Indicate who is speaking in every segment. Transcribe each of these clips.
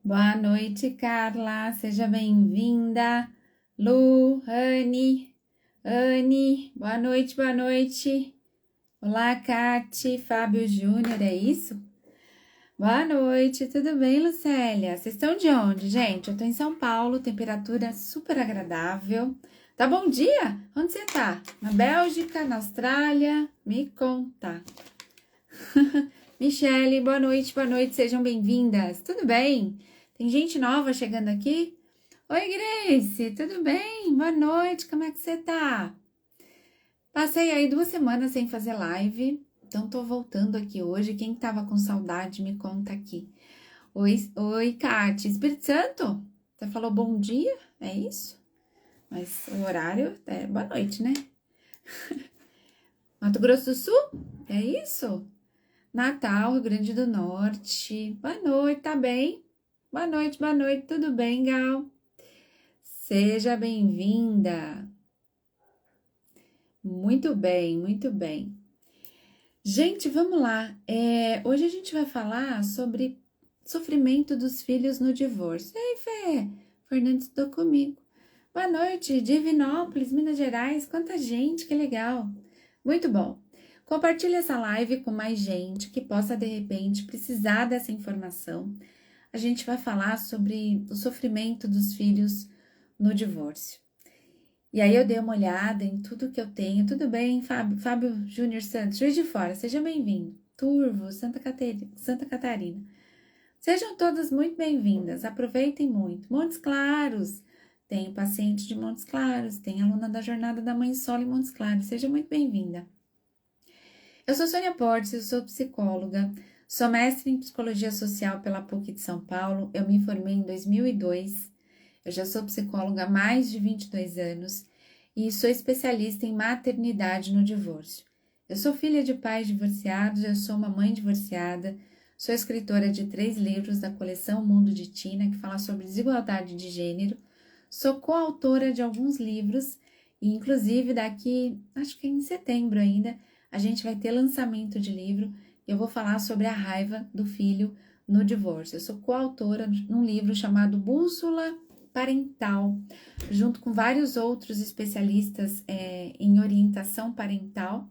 Speaker 1: Boa noite, Carla. Seja bem-vinda. Lu, Anne, boa noite, boa noite. Olá, Cati, Fábio Júnior, é isso? Boa noite, tudo bem, Lucélia? Vocês estão de onde, gente? Eu tô em São Paulo, temperatura super agradável. Tá bom dia? Onde você tá? Na Bélgica, na Austrália? Me conta. Michele, boa noite, sejam bem-vindas. Tudo bem? Tem gente nova chegando aqui? Oi, Grace, tudo bem? Boa noite, como é que você tá? Passei aí 2 semanas sem fazer live, então tô voltando aqui hoje. Quem tava com saudade, me conta aqui. Oi, Kate, Espírito Santo? Você falou bom dia? É isso? Mas o horário é boa noite, né? Mato Grosso do Sul? É isso? Natal, Rio Grande do Norte. Boa noite, tá bem? Boa noite, tudo bem, Gal? Seja bem-vinda. Muito bem, muito bem. Gente, vamos lá. Hoje a gente vai falar sobre sofrimento dos filhos no divórcio. Ei, Fê, Fernandes estudou comigo. Boa noite, Divinópolis, Minas Gerais. Quanta gente, que legal. Muito bom. Compartilhe essa live com mais gente que possa, de repente, precisar dessa informação. A gente vai falar sobre o sofrimento dos filhos no divórcio. E aí eu dei uma olhada em tudo que eu tenho. Tudo bem, Fábio? Fábio Júnior Santos, Juiz de Fora, seja bem-vindo. Turvo, Santa Catarina. Sejam todas muito bem-vindas, aproveitem muito. Montes Claros, tem paciente de Montes Claros, tem aluna da Jornada da Mãe Solo em Montes Claros, seja muito bem-vinda. Eu sou Sônia Portes, eu sou psicóloga, sou mestre em Psicologia Social pela PUC de São Paulo, eu me formei em 2002, eu já sou psicóloga há mais de 22 anos e sou especialista em maternidade no divórcio. Eu sou filha de pais divorciados, eu sou uma mãe divorciada, sou escritora de 3 livros da coleção Mundo de Tina, que fala sobre desigualdade de gênero, sou coautora de alguns livros e inclusive daqui, acho que em setembro ainda, a gente vai ter lançamento de livro e eu vou falar sobre a raiva do filho no divórcio. Eu sou coautora num livro chamado Bússola Parental, junto com vários outros especialistas em orientação parental,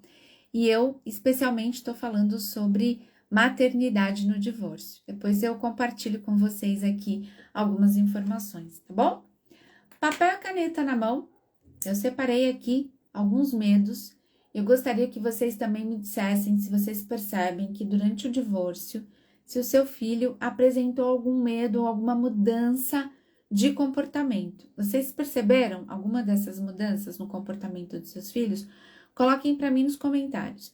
Speaker 1: e eu especialmente estou falando sobre maternidade no divórcio. Depois eu compartilho com vocês aqui algumas informações, tá bom? Papel e caneta na mão, eu separei aqui alguns medos. Eu gostaria que vocês também me dissessem se vocês percebem que durante o divórcio, se o seu filho apresentou algum medo ou alguma mudança de comportamento. Vocês perceberam alguma dessas mudanças no comportamento dos seus filhos? Coloquem para mim nos comentários.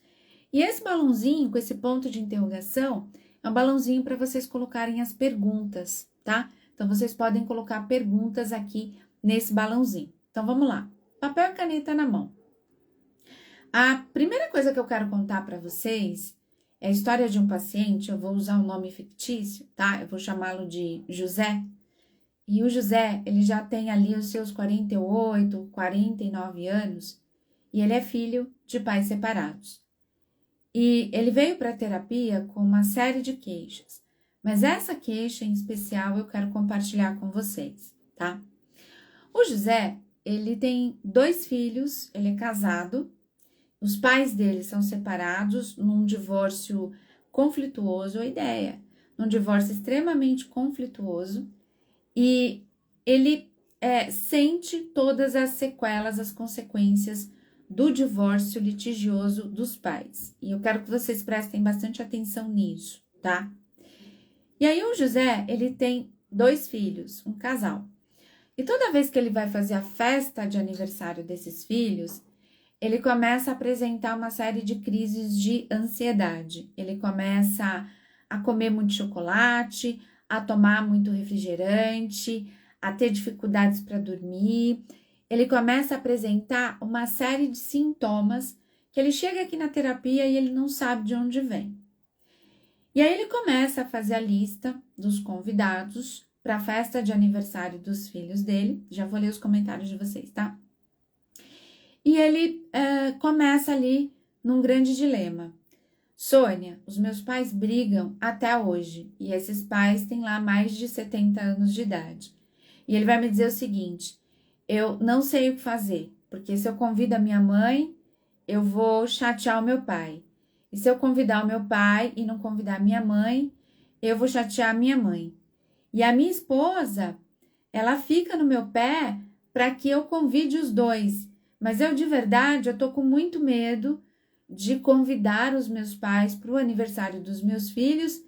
Speaker 1: E esse balãozinho com esse ponto de interrogação é um balãozinho para vocês colocarem as perguntas, tá? Então vocês podem colocar perguntas aqui nesse balãozinho. Então vamos lá. Papel e caneta na mão. A primeira coisa que eu quero contar para vocês é a história de um paciente. Eu vou usar um nome fictício, tá? Eu vou chamá-lo de José. E o José, ele já tem ali os seus 48, 49 anos e ele é filho de pais separados. E ele veio para a terapia com uma série de queixas, mas essa queixa em especial eu quero compartilhar com vocês, tá? O José, ele tem 2 filhos, ele é casado, os pais dele são separados num divórcio conflituoso, a ideia, num divórcio extremamente conflituoso, e ele sente todas as sequelas, as consequências do divórcio litigioso dos pais. E eu quero que vocês prestem bastante atenção nisso, tá? E aí o José, ele tem 2 filhos, um casal. E toda vez que ele vai fazer a festa de aniversário desses filhos, ele começa a apresentar uma série de crises de ansiedade. Ele começa a comer muito chocolate, a tomar muito refrigerante, a ter dificuldades para dormir. Ele começa a apresentar uma série de sintomas que ele chega aqui na terapia e ele não sabe de onde vem. E aí ele começa a fazer a lista dos convidados para a festa de aniversário dos filhos dele. Já vou ler os comentários de vocês, tá? E ele começa ali num grande dilema. Sônia, os meus pais brigam até hoje, e esses pais têm lá mais de 70 anos de idade. E ele vai me dizer o seguinte: eu não sei o que fazer, porque se eu convido a minha mãe, eu vou chatear o meu pai. E se eu convidar o meu pai e não convidar a minha mãe, eu vou chatear a minha mãe. E a minha esposa, ela fica no meu pé para que eu convide os dois. Mas eu, de verdade, eu tô com muito medo de convidar os meus pais para o aniversário dos meus filhos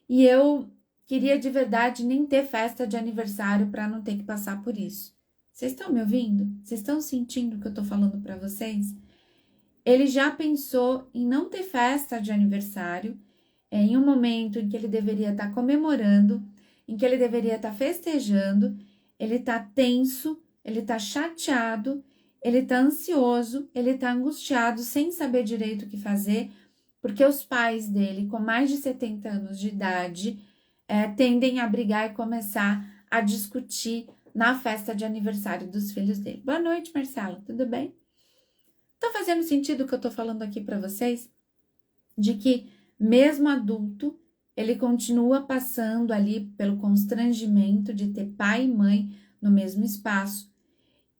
Speaker 1: e eu queria de verdade nem ter festa de aniversário para não ter que passar por isso. Vocês estão me ouvindo? Vocês estão sentindo o que eu tô falando para vocês? Ele já pensou em não ter festa de aniversário, em um momento em que ele deveria estar comemorando, em que ele deveria estar festejando, ele está tenso, ele está chateado, ele está ansioso, ele está angustiado, sem saber direito o que fazer, porque os pais dele, com mais de 70 anos de idade, tendem a brigar e começar a discutir na festa de aniversário dos filhos dele. Boa noite, Marcelo, tudo bem? Tá fazendo sentido o que eu tô falando aqui para vocês? De que, mesmo adulto, ele continua passando ali pelo constrangimento de ter pai e mãe no mesmo espaço.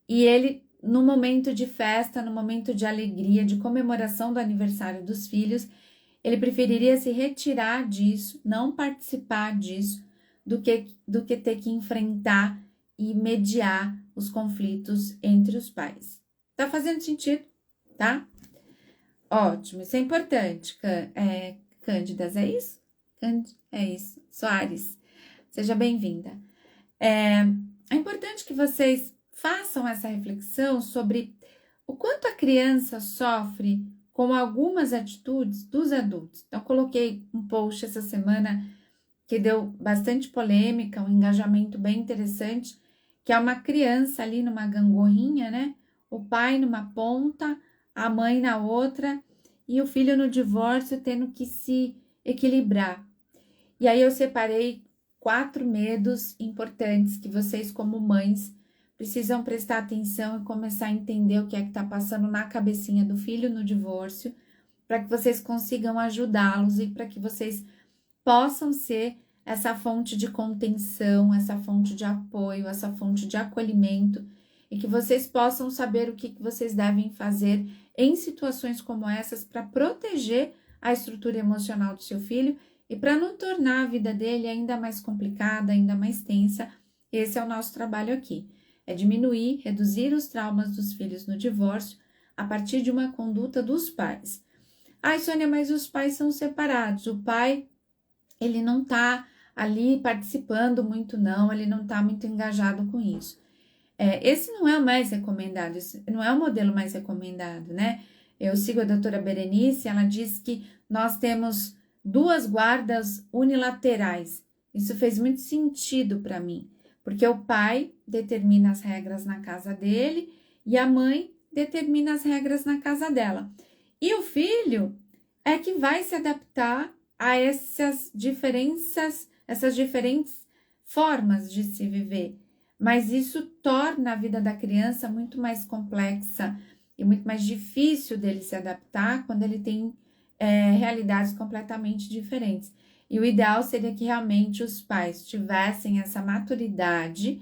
Speaker 1: E ele, no momento de festa, no momento de alegria, de comemoração do aniversário dos filhos, ele preferiria se retirar disso, não participar disso, do que ter que enfrentar e mediar os conflitos entre os pais. Tá fazendo sentido, tá? Ótimo, isso é importante. Cândidas, é isso? É isso. Soares, seja bem-vinda. É importante que vocês façam essa reflexão sobre o quanto a criança sofre com algumas atitudes dos adultos. Então, coloquei um post essa semana que deu bastante polêmica, um engajamento bem interessante, que é uma criança ali numa gangorrinha, né? O pai numa ponta, a mãe na outra, e o filho no divórcio tendo que se equilibrar. E aí eu separei 4 medos importantes que vocês, como mães, precisam prestar atenção e começar a entender o que é que está passando na cabecinha do filho no divórcio, para que vocês consigam ajudá-los e para que vocês possam ser essa fonte de contenção, essa fonte de apoio, essa fonte de acolhimento, e que vocês possam saber o que vocês devem fazer em situações como essas para proteger a estrutura emocional do seu filho e para não tornar a vida dele ainda mais complicada, ainda mais tensa. Esse é o nosso trabalho aqui, é diminuir, reduzir os traumas dos filhos no divórcio a partir de uma conduta dos pais. Ai, Sônia, mas os pais são separados, o pai, ele não tá ali participando muito não, ele não tá muito engajado com isso. Esse não é o mais recomendado, esse não é o modelo mais recomendado, né? Eu sigo a doutora Berenice, ela diz que nós temos 2 guardas unilaterais. Isso fez muito sentido para mim, porque o pai determina as regras na casa dele e a mãe determina as regras na casa dela. E o filho é que vai se adaptar a essas diferenças, essas diferentes formas de se viver. Mas isso torna a vida da criança muito mais complexa e muito mais difícil dele se adaptar quando ele tem realidades completamente diferentes. E o ideal seria que realmente os pais tivessem essa maturidade,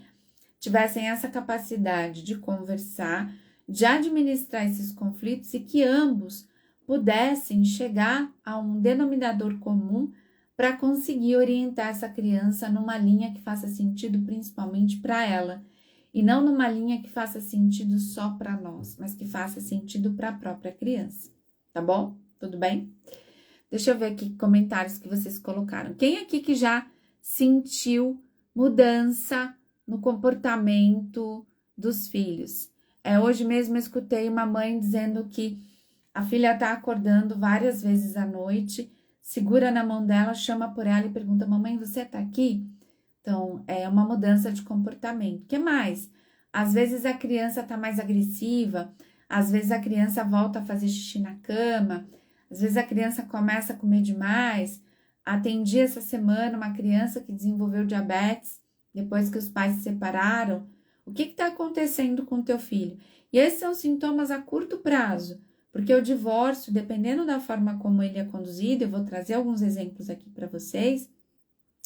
Speaker 1: tivessem essa capacidade de conversar, de administrar esses conflitos e que ambos pudessem chegar a um denominador comum para conseguir orientar essa criança numa linha que faça sentido principalmente para ela, e não numa linha que faça sentido só para nós, mas que faça sentido para a própria criança, tá bom? Tudo bem? Deixa eu ver aqui comentários que vocês colocaram. Quem aqui que já sentiu mudança no comportamento dos filhos? Hoje mesmo eu escutei uma mãe dizendo que a filha tá acordando várias vezes à noite, segura na mão dela, chama por ela e pergunta: mamãe, você tá aqui? Então, é uma mudança de comportamento. O que mais? Às vezes a criança tá mais agressiva, às vezes a criança volta a fazer xixi na cama, às vezes a criança começa a comer demais. Atendi essa semana uma criança que desenvolveu diabetes depois que os pais se separaram. O que está acontecendo com o teu filho? E esses são sintomas a curto prazo. Porque o divórcio, dependendo da forma como ele é conduzido, eu vou trazer alguns exemplos aqui para vocês,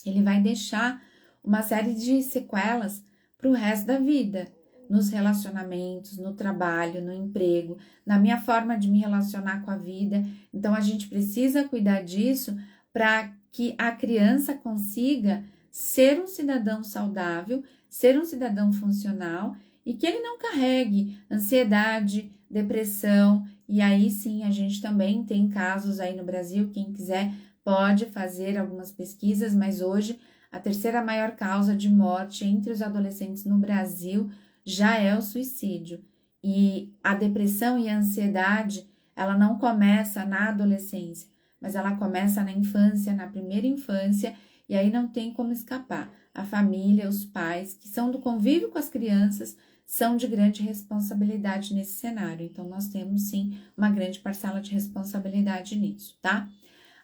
Speaker 1: ele vai deixar uma série de sequelas para o resto da vida, nos relacionamentos, no trabalho, no emprego, na minha forma de me relacionar com a vida. Então, a gente precisa cuidar disso para que a criança consiga ser um cidadão saudável, ser um cidadão funcional e que ele não carregue ansiedade, depressão. E aí sim, a gente também tem casos aí no Brasil, quem quiser pode fazer algumas pesquisas, mas hoje a terceira maior causa de morte entre os adolescentes no Brasil já é o suicídio. E a depressão e a ansiedade, ela não começa na adolescência, mas ela começa na infância, na primeira infância, e aí não tem como escapar. A família, os pais, que são do convívio com as crianças, são de grande responsabilidade nesse cenário. Então, nós temos sim uma grande parcela de responsabilidade nisso, tá?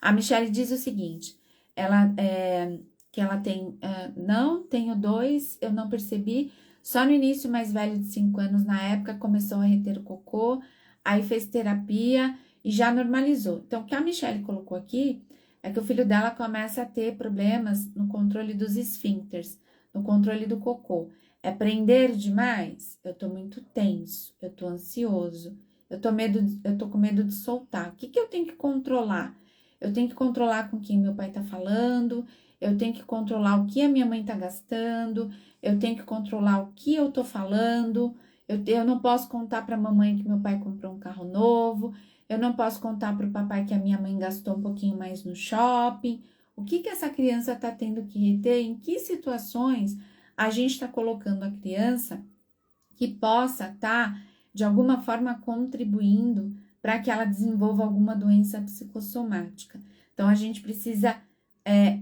Speaker 1: A Michelle diz o seguinte, que ela tem, não, tenho 2, eu não percebi, só no início, mais velho de 5 anos, na época, começou a reter o cocô, aí fez terapia e já normalizou. Então, o que a Michelle colocou aqui é que o filho dela começa a ter problemas no controle dos esfíncteres, no controle do cocô. É prender demais? Eu tô muito tenso, eu tô ansioso, eu tô com medo de soltar. O que eu tenho que controlar? Eu tenho que controlar com quem meu pai tá falando, eu tenho que controlar o que a minha mãe tá gastando, eu tenho que controlar o que eu tô falando, eu não posso contar pra mamãe que meu pai comprou um carro novo, eu não posso contar pro papai que a minha mãe gastou um pouquinho mais no shopping. O que essa criança tá tendo que reter? Em que situações a gente está colocando a criança que possa estar, de alguma forma, contribuindo para que ela desenvolva alguma doença psicossomática. Então, a gente precisa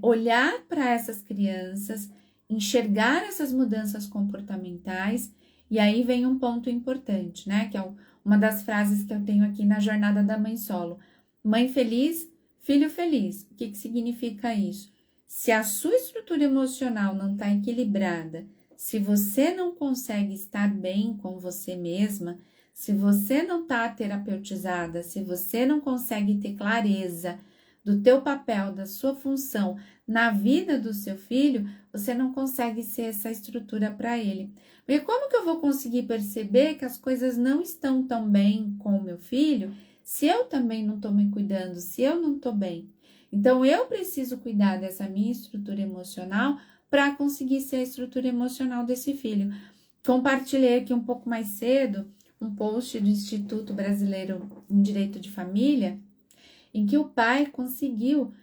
Speaker 1: olhar para essas crianças, enxergar essas mudanças comportamentais, e aí vem um ponto importante, né? Que é uma das frases que eu tenho aqui na Jornada da Mãe Solo. Mãe feliz, filho feliz. O que significa isso? Se a sua estrutura emocional não está equilibrada, se você não consegue estar bem com você mesma, se você não está terapeutizada, se você não consegue ter clareza do teu papel, da sua função na vida do seu filho, você não consegue ser essa estrutura para ele. Porque como que eu vou conseguir perceber que as coisas não estão tão bem com o meu filho se eu também não estou me cuidando, se eu não estou bem? Então, eu preciso cuidar dessa minha estrutura emocional para conseguir ser a estrutura emocional desse filho. Compartilhei aqui um pouco mais cedo um post do Instituto Brasileiro em Direito de Família, em que o pai conseguiu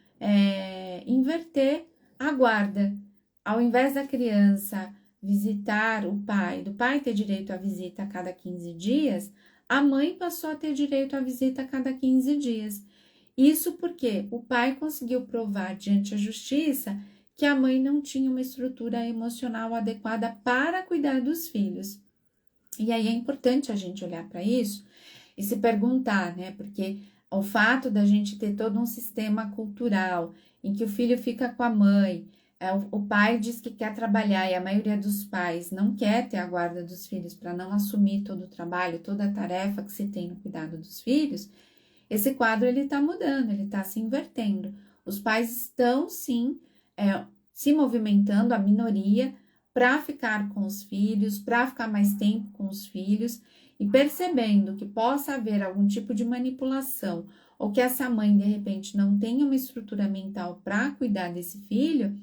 Speaker 1: inverter a guarda. Ao invés da criança visitar o pai, do pai ter direito à visita a cada 15 dias, a mãe passou a ter direito à visita a cada 15 dias. Isso porque o pai conseguiu provar diante a justiça que a mãe não tinha uma estrutura emocional adequada para cuidar dos filhos. E aí é importante a gente olhar para isso e se perguntar, né? Porque o fato da gente ter todo um sistema cultural em que o filho fica com a mãe, o pai diz que quer trabalhar e a maioria dos pais não quer ter a guarda dos filhos para não assumir todo o trabalho, toda a tarefa que se tem no cuidado dos filhos, esse quadro ele está mudando, ele está se invertendo. Os pais estão sim se movimentando, a minoria, para ficar com os filhos, para ficar mais tempo com os filhos e percebendo que possa haver algum tipo de manipulação ou que essa mãe de repente não tenha uma estrutura mental para cuidar desse filho,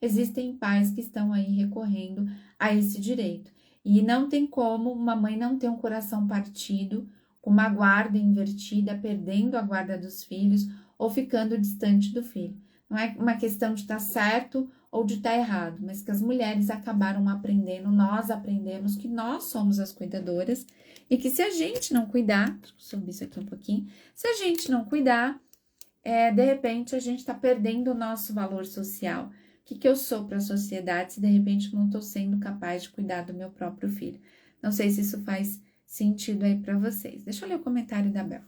Speaker 1: existem pais que estão aí recorrendo a esse direito. E não tem como uma mãe não ter um coração partido, com uma guarda invertida, perdendo a guarda dos filhos ou ficando distante do filho. Não é uma questão de estar certo ou de estar errado, mas que as mulheres acabaram aprendendo, nós aprendemos que nós somos as cuidadoras e que se a gente não cuidar, deixa eu subir isso aqui um pouquinho, se a gente não cuidar, de repente a gente está perdendo o nosso valor social. O que eu sou para a sociedade se de repente não estou sendo capaz de cuidar do meu próprio filho? Não sei se isso faz sentido aí para vocês. Deixa eu ler o comentário da Bel.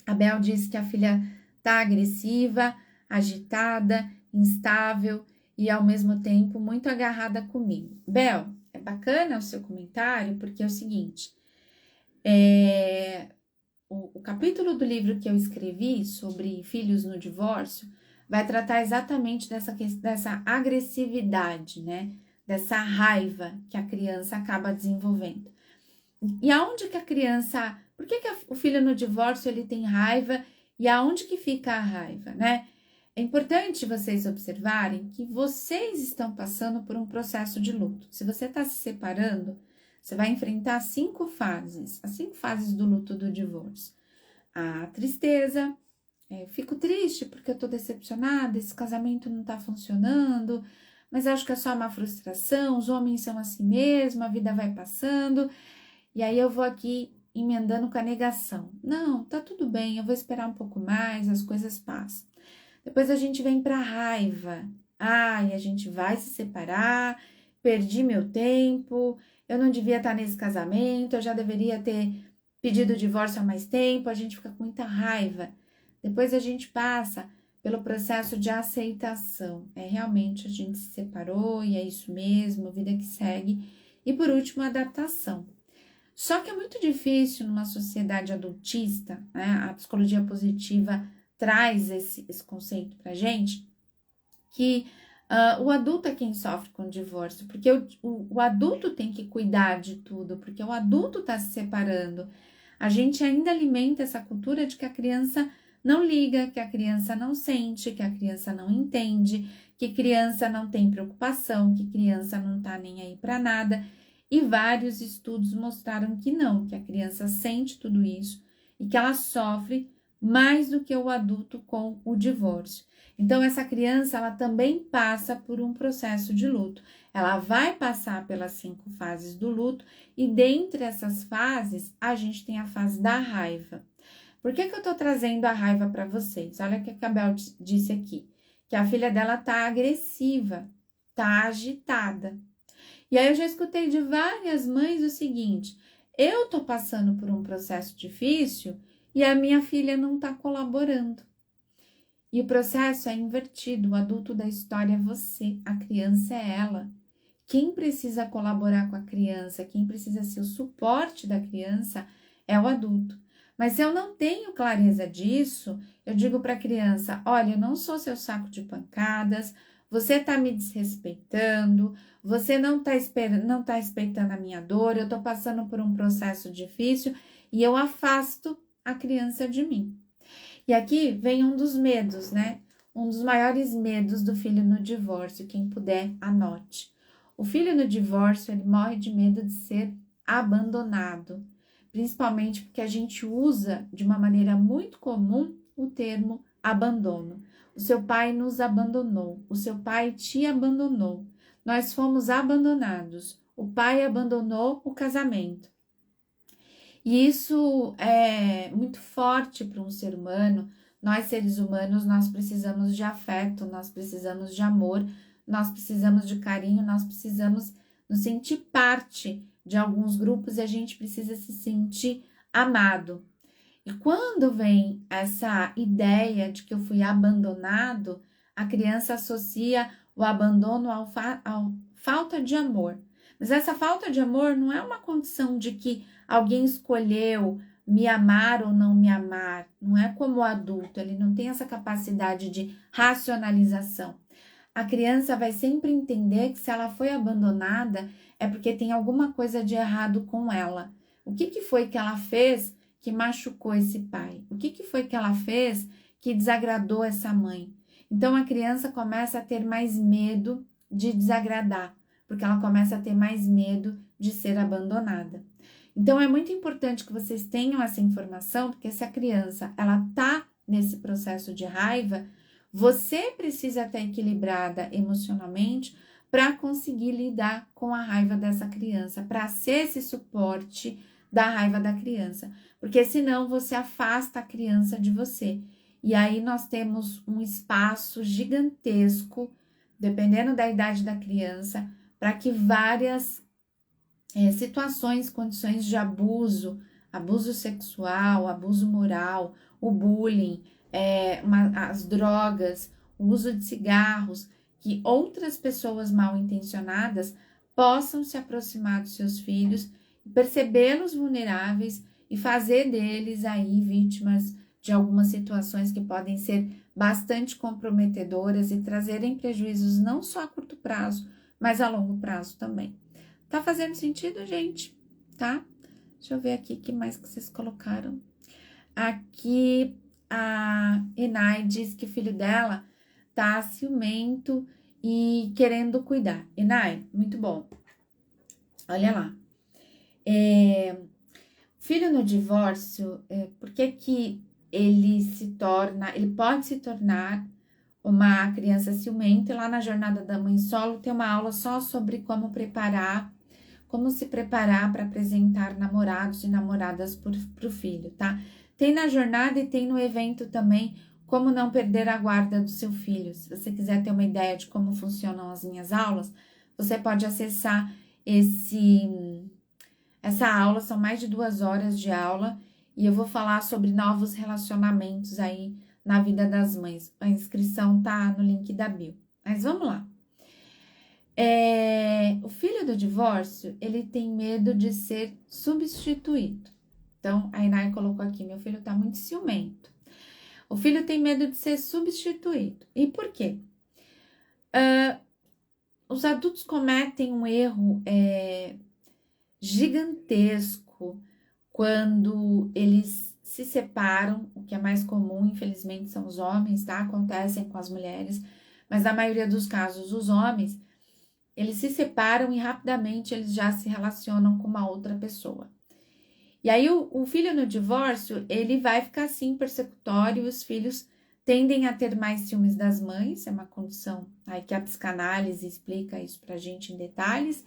Speaker 1: A Bel diz que a filha tá agressiva, agitada, instável e ao mesmo tempo muito agarrada comigo. Bel, é bacana o seu comentário porque é o seguinte, o capítulo do livro que eu escrevi sobre filhos no divórcio vai tratar exatamente dessa agressividade, né? Dessa raiva que a criança acaba desenvolvendo. E aonde que a criança... Por que o filho no divórcio ele tem raiva e aonde que fica a raiva, né? É importante vocês observarem que vocês estão passando por um processo de luto. Se você está se separando, você vai enfrentar 5 fases, as 5 fases do luto do divórcio. A tristeza, fico triste porque eu tô decepcionada, esse casamento não tá funcionando, mas acho que é só uma frustração, os homens são assim mesmo, a vida vai passando, e aí eu vou aqui emendando com a negação. Não, tá tudo bem, eu vou esperar um pouco mais, as coisas passam. Depois a gente vem pra raiva. Ai, a gente vai se separar, perdi meu tempo, eu não devia estar nesse casamento, eu já deveria ter pedido o divórcio há mais tempo, a gente fica com muita raiva. Depois a gente passa pelo processo de aceitação. Realmente a gente se separou e é isso mesmo, vida que segue. E por último, a adaptação. Só que é muito difícil numa sociedade adultista, né? A psicologia positiva traz esse conceito pra gente, que o adulto é quem sofre com o divórcio, porque o adulto tem que cuidar de tudo, porque o adulto está se separando. A gente ainda alimenta essa cultura de que a criança não liga, que a criança não sente, que a criança não entende, que criança não tem preocupação, que criança não tá nem aí para nada. E vários estudos mostraram que não, que a criança sente tudo isso e que ela sofre mais do que o adulto com o divórcio. Então, essa criança, ela também passa por um processo de luto. Ela vai passar pelas 5 fases do luto e dentre essas fases, a gente tem a fase da raiva. Por que eu tô trazendo a raiva para vocês? Olha o que a Bel disse aqui, que a filha dela tá agressiva, tá agitada. E aí eu já escutei de várias mães o seguinte, eu tô passando por um processo difícil e a minha filha não tá colaborando. E o processo é invertido, o adulto da história é você, a criança é ela. Quem precisa colaborar com a criança, quem precisa ser o suporte da criança é o adulto. Mas se eu não tenho clareza disso, eu digo para a criança, olha, eu não sou seu saco de pancadas, você está me desrespeitando, você não está respeitando a minha dor, eu estou passando por um processo difícil e eu afasto a criança de mim. E aqui vem um dos medos, né? Um dos maiores medos do filho no divórcio. Quem puder, anote. O filho no divórcio, ele morre de medo de ser abandonado. Principalmente porque a gente usa de uma maneira muito comum o termo abandono. O seu pai nos abandonou. O seu pai te abandonou. Nós fomos abandonados. O pai abandonou o casamento. E isso é muito forte para um ser humano. Nós, seres humanos, nós precisamos de afeto, nós precisamos de amor, nós precisamos de carinho, nós precisamos nos sentir parte de alguns grupos e a gente precisa se sentir amado. E quando vem essa ideia de que eu fui abandonado, a criança associa o abandono ao falta de amor. Mas essa falta de amor não é uma condição de que alguém escolheu me amar ou não me amar. Não é como o adulto, ele não tem essa capacidade de racionalização. A criança vai sempre entender que se ela foi abandonada é porque tem alguma coisa de errado com ela. O que foi que ela fez que machucou esse pai? O que foi que ela fez que desagradou essa mãe? Então a criança começa a ter mais medo de desagradar, porque ela começa a ter mais medo de ser abandonada. Então é muito importante que vocês tenham essa informação, porque se a criança ela tá nesse processo de raiva, você precisa estar equilibrada emocionalmente para conseguir lidar com a raiva dessa criança, para ser esse suporte da raiva da criança, porque senão você afasta a criança de você. E aí nós temos um espaço gigantesco, dependendo da idade da criança, para que várias situações, condições de abuso, abuso sexual, abuso moral, o bullying, as drogas, o uso de cigarros, que outras pessoas mal intencionadas possam se aproximar dos seus filhos, percebê-los vulneráveis e fazer deles aí vítimas de algumas situações que podem ser bastante comprometedoras e trazerem prejuízos não só a curto prazo, mas a longo prazo também. Tá fazendo sentido, gente? Tá? Deixa eu ver aqui o que mais que vocês colocaram. Aqui a Enai diz que o filho dela tá ciumento e querendo cuidar. Enai, muito bom. Olha lá. Filho no divórcio, por que que ele pode se tornar uma criança ciumenta? E lá na Jornada da Mãe Solo tem uma aula só sobre como se preparar para apresentar namorados e namoradas para o filho, tá? Tem na jornada e tem no evento também como não perder a guarda do seu filho. Se você quiser ter uma ideia de como funcionam as minhas aulas, você pode acessar essa aula. São mais de 2 horas de aula e eu vou falar sobre novos relacionamentos aí na vida das mães. A inscrição tá no link da bio. Mas vamos lá. O filho do divórcio, ele tem medo de ser substituído. Então, a Inai colocou aqui, meu filho tá muito ciumento. O filho tem medo de ser substituído. E por quê? Os adultos cometem um erro gigantesco quando eles se separam, o que é mais comum, infelizmente, são os homens, tá? Acontecem com as mulheres, mas na maioria dos casos, os homens, eles se separam e rapidamente eles já se relacionam com uma outra pessoa. E aí o filho no divórcio, ele vai ficar assim persecutório, os filhos tendem a ter mais ciúmes das mães, é uma condição aí que a psicanálise explica isso pra gente em detalhes,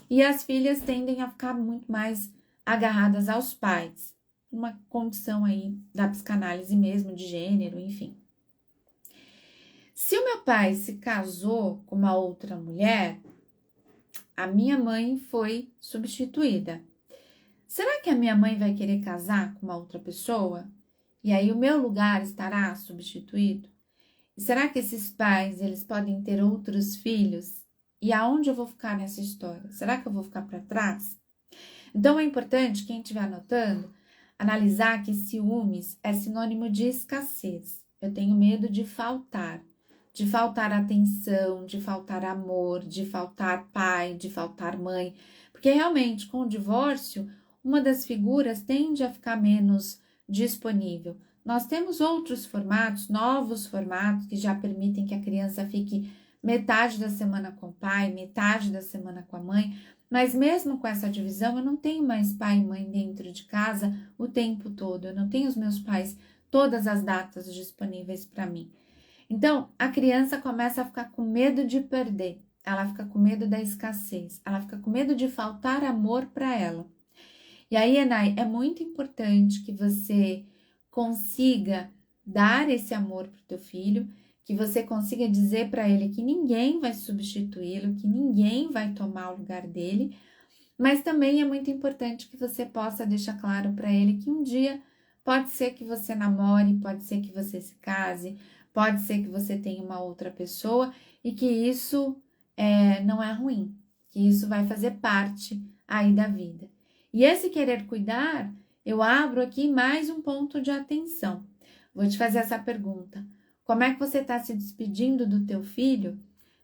Speaker 1: e as filhas tendem a ficar muito mais agarradas aos pais, uma condição aí da psicanálise mesmo, de gênero, enfim. Se o meu pai se casou com uma outra mulher, a minha mãe foi substituída. Será que a minha mãe vai querer casar com uma outra pessoa? E aí o meu lugar estará substituído? E será que esses pais, eles podem ter outros filhos? E aonde eu vou ficar nessa história? Será que eu vou ficar para trás? Então é importante, quem estiver anotando, analisar que ciúmes é sinônimo de escassez. Eu tenho medo de faltar atenção, de faltar amor, de faltar pai, de faltar mãe. Porque realmente, com o divórcio, uma das figuras tende a ficar menos disponível. Nós temos outros formatos, novos formatos, que já permitem que a criança fique metade da semana com o pai, metade da semana com a mãe, mas mesmo com essa divisão, eu não tenho mais pai e mãe dentro de casa o tempo todo, eu não tenho os meus pais todas as datas disponíveis para mim. Então, a criança começa a ficar com medo de perder, ela fica com medo da escassez, ela fica com medo de faltar amor para ela. E aí, Enai, é muito importante que você consiga dar esse amor para o teu filho, que você consiga dizer para ele que ninguém vai substituí-lo, que ninguém vai tomar o lugar dele, mas também é muito importante que você possa deixar claro para ele que um dia pode ser que você namore, pode ser que você se case, pode ser que você tenha uma outra pessoa e que isso não é ruim, que isso vai fazer parte aí da vida. E esse querer cuidar, eu abro aqui mais um ponto de atenção. Vou te fazer essa pergunta. Como é que você está se despedindo do teu filho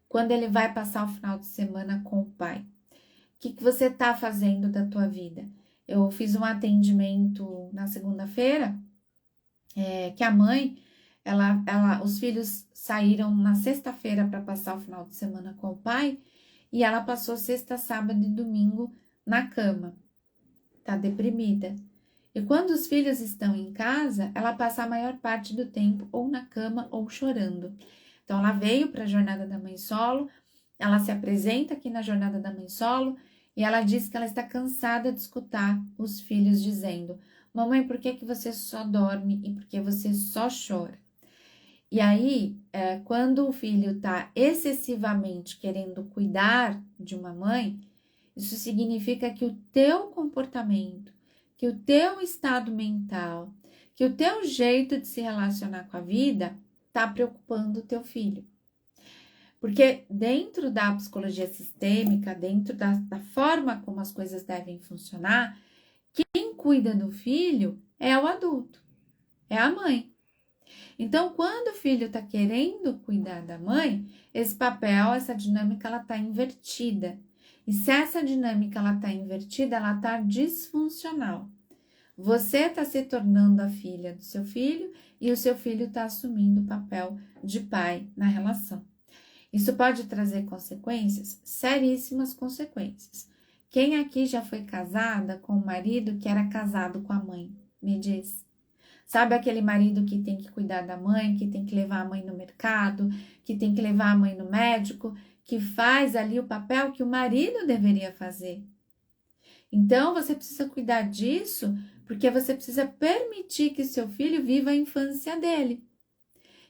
Speaker 1: quando ele vai passar o final de semana com o pai? O que você está fazendo da tua vida? Eu fiz um atendimento na segunda-feira, que a mãe, os filhos saíram na sexta-feira para passar o final de semana com o pai, e ela passou sexta, sábado e domingo na cama. Tá deprimida. E quando os filhos estão em casa, ela passa a maior parte do tempo ou na cama ou chorando. Então, ela veio para a Jornada da Mãe Solo, ela se apresenta aqui na Jornada da Mãe Solo e ela diz que ela está cansada de escutar os filhos dizendo: mamãe, por que você só dorme e por que você só chora? E aí, quando o filho está excessivamente querendo cuidar de uma mãe, isso significa que o teu comportamento, que o teu estado mental, que o teu jeito de se relacionar com a vida está preocupando o teu filho. Porque dentro da psicologia sistêmica, dentro da forma como as coisas devem funcionar, quem cuida do filho é o adulto, é a mãe. Então, quando o filho está querendo cuidar da mãe, esse papel, essa dinâmica, ela está invertida. E se essa dinâmica ela está invertida, ela está disfuncional. Você está se tornando a filha do seu filho e o seu filho está assumindo o papel de pai na relação. Isso pode trazer consequências, seríssimas consequências. Quem aqui já foi casada com um marido que era casado com a mãe? Me diz. Sabe aquele marido que tem que cuidar da mãe, que tem que levar a mãe no mercado, que tem que levar a mãe no médico, que faz ali o papel que o marido deveria fazer? Então, você precisa cuidar disso, porque você precisa permitir que seu filho viva a infância dele.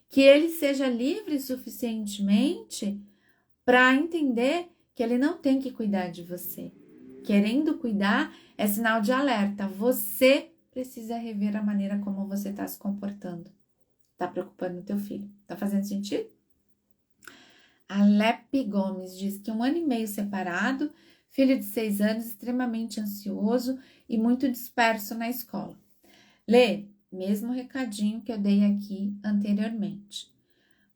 Speaker 1: Que ele seja livre suficientemente para entender que ele não tem que cuidar de você. Querendo cuidar é sinal de alerta. Você precisa rever a maneira como você está se comportando. Está preocupando o teu filho. Está fazendo sentido? A Lepe Gomes diz que 1 ano e meio separado, filho de 6 anos, extremamente ansioso e muito disperso na escola. Lê, mesmo recadinho que eu dei aqui anteriormente.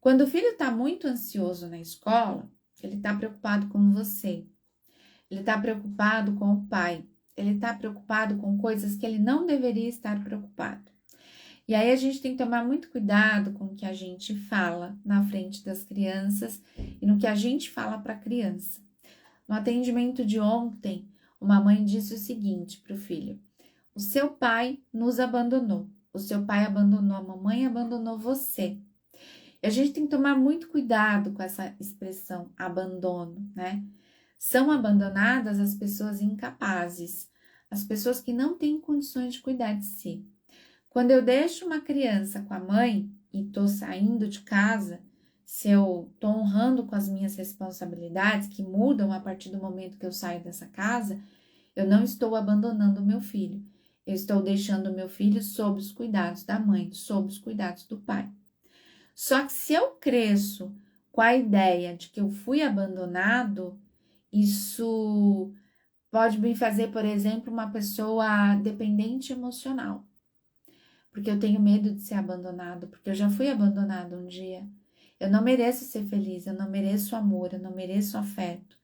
Speaker 1: Quando o filho está muito ansioso na escola, ele está preocupado com você. Ele está preocupado com o pai. Ele está preocupado com coisas que ele não deveria estar preocupado. E aí a gente tem que tomar muito cuidado com o que a gente fala na frente das crianças e no que a gente fala para a criança. No atendimento de ontem, uma mãe disse o seguinte para o filho: o seu pai nos abandonou. O seu pai abandonou a mamãe, abandonou você. E a gente tem que tomar muito cuidado com essa expressão abandono, né? São abandonadas as pessoas incapazes, as pessoas que não têm condições de cuidar de si. Quando eu deixo uma criança com a mãe e tô saindo de casa, se eu tô honrando com as minhas responsabilidades, que mudam a partir do momento que eu saio dessa casa, eu não estou abandonando o meu filho. Eu estou deixando o meu filho sob os cuidados da mãe, sob os cuidados do pai. Só que se eu cresço com a ideia de que eu fui abandonado, isso pode me fazer, por exemplo, uma pessoa dependente emocional. Porque eu tenho medo de ser abandonado, porque eu já fui abandonado um dia. Eu não mereço ser feliz, eu não mereço amor, eu não mereço afeto.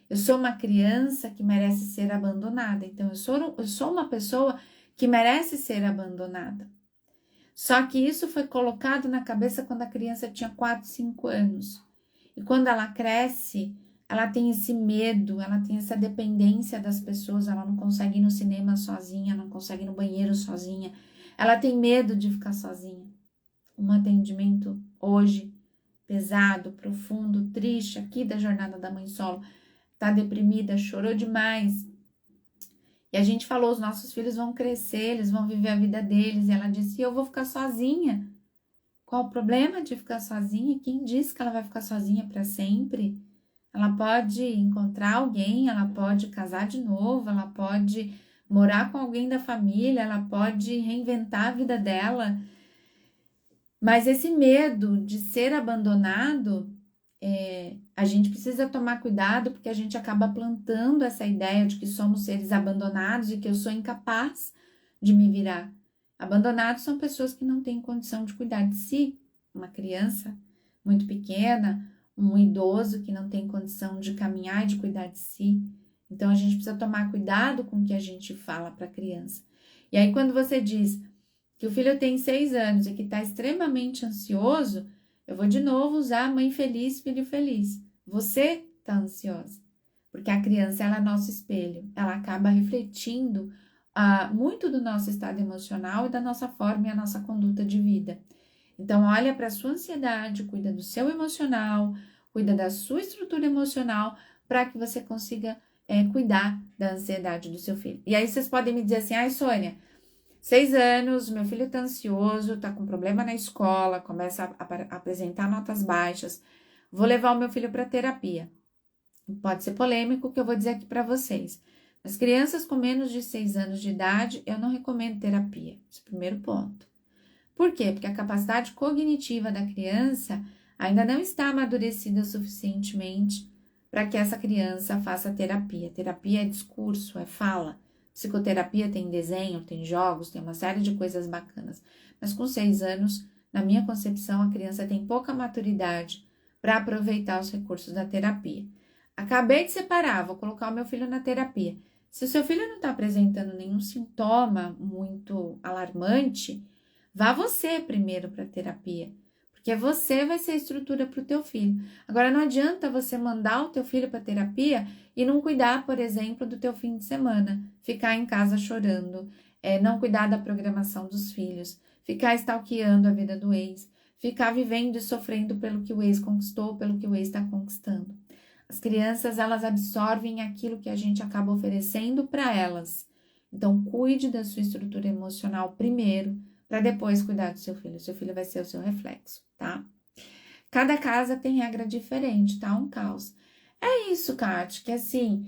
Speaker 1: Eu sou uma criança que merece ser abandonada, então eu sou uma pessoa que merece ser abandonada. Só que isso foi colocado na cabeça quando a criança tinha 4, 5 anos. E quando ela cresce, ela tem esse medo, ela tem essa dependência das pessoas, ela não consegue ir no cinema sozinha, não consegue ir no banheiro sozinha, ela tem medo de ficar sozinha. Um atendimento hoje pesado, profundo, triste, aqui da jornada da mãe solo, tá deprimida, chorou demais. E a gente falou, os nossos filhos vão crescer, eles vão viver a vida deles. E ela disse, eu vou ficar sozinha. Qual o problema de ficar sozinha? Quem disse que ela vai ficar sozinha para sempre? Ela pode encontrar alguém, ela pode casar de novo, ela pode morar com alguém da família, ela pode reinventar a vida dela. Mas esse medo de ser abandonado, a gente precisa tomar cuidado, porque a gente acaba plantando essa ideia de que somos seres abandonados e que eu sou incapaz de me virar. Abandonados são pessoas que não têm condição de cuidar de si. Uma criança muito pequena, um idoso que não tem condição de caminhar e de cuidar de si. Então, a gente precisa tomar cuidado com o que a gente fala para a criança. E aí, quando você diz que o filho tem 6 anos e que está extremamente ansioso, eu vou de novo usar mãe feliz, filho feliz. Você está ansiosa, porque a criança ela é nosso espelho, ela acaba refletindo muito do nosso estado emocional e da nossa forma e a nossa conduta de vida. Então, olha para a sua ansiedade, cuida do seu emocional, cuida da sua estrutura emocional, para que você consiga cuidar da ansiedade do seu filho. E aí vocês podem me dizer assim, ai Sônia, 6 anos, meu filho tá ansioso, tá com problema na escola, começa a apresentar notas baixas, vou levar o meu filho para terapia. Pode ser polêmico o que eu vou dizer aqui para vocês. As crianças com menos de 6 anos de idade, eu não recomendo terapia. Esse é o primeiro ponto. Por quê? Porque a capacidade cognitiva da criança ainda não está amadurecida suficientemente para que essa criança faça terapia. Terapia é discurso, é fala. Psicoterapia tem desenho, tem jogos, tem uma série de coisas bacanas. Mas com 6 anos, na minha concepção, a criança tem pouca maturidade para aproveitar os recursos da terapia. Acabei de separar, vou colocar o meu filho na terapia. Se o seu filho não está apresentando nenhum sintoma muito alarmante, vá você primeiro para a terapia, porque você vai ser a estrutura para o teu filho. Agora, não adianta você mandar o teu filho para a terapia e não cuidar, por exemplo, do teu fim de semana, ficar em casa chorando, não cuidar da programação dos filhos, ficar stalkeando a vida do ex, ficar vivendo e sofrendo pelo que o ex conquistou, pelo que o ex está conquistando. As crianças, elas absorvem aquilo que a gente acaba oferecendo para elas. Então, cuide da sua estrutura emocional primeiro, para depois cuidar do seu filho. O seu filho vai ser o seu reflexo, tá? Cada casa tem regra diferente, tá? Um caos. É isso, Kate, que assim,